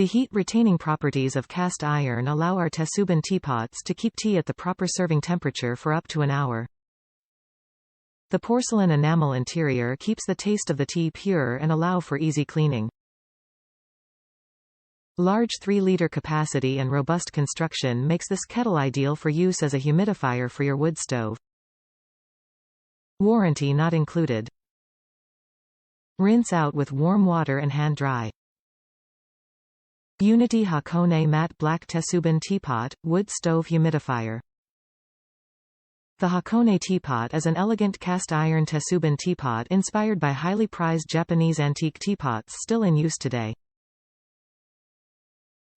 The heat-retaining properties of cast iron allow our Tetsubin teapots to keep tea at the proper serving temperature for up to an hour. The porcelain enamel interior keeps the taste of the tea pure and allow for easy cleaning. Large 3-liter capacity and robust construction makes this kettle ideal for use as a humidifier for your wood stove. Warranty not included. Rinse out with warm water and hand dry. Unity Hakone Matte Black Tetsubin Teapot, Wood Stove Humidifier. The Hakone Teapot is an elegant cast-iron Tetsubin teapot inspired by highly prized Japanese antique teapots still in use today.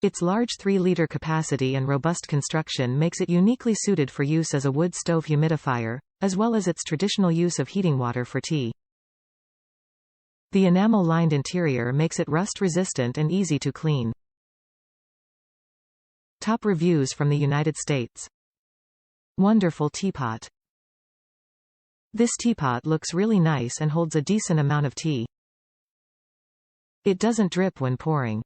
Its large 3-liter capacity and robust construction makes it uniquely suited for use as a wood stove humidifier, as well as its traditional use of heating water for tea. The enamel-lined interior makes it rust-resistant and easy to clean. Top reviews from the United States. Wonderful teapot. This teapot looks really nice and holds a decent amount of tea. It doesn't drip when pouring.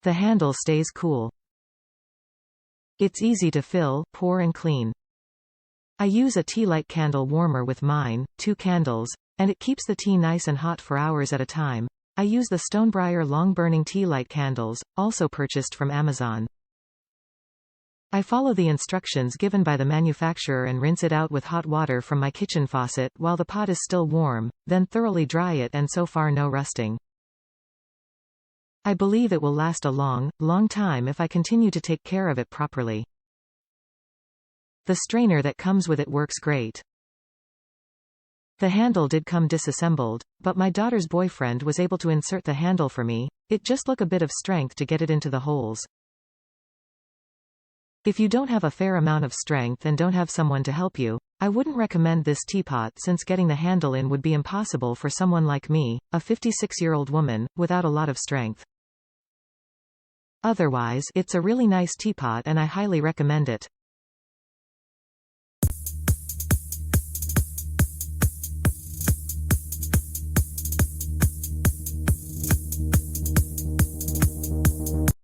The handle stays cool. It's easy to fill, pour and clean. I use a tea light candle warmer with mine, 2 candles, and it keeps the tea nice and hot for hours at a time. I use the Stonebriar long-burning tea light candles, also purchased from Amazon. I follow the instructions given by the manufacturer and rinse it out with hot water from my kitchen faucet while the pot is still warm, then thoroughly dry it, and so far no rusting. I believe it will last a long time if I continue to take care of it properly. The strainer that comes with it works great. The handle did come disassembled, but my daughter's boyfriend was able to insert the handle for me. It just took a bit of strength to get it into the holes. If you don't have a fair amount of strength and don't have someone to help you, I wouldn't recommend this teapot since getting the handle in would be impossible for someone like me, a 56-year-old woman, without a lot of strength. Otherwise, it's a really nice teapot and I highly recommend it.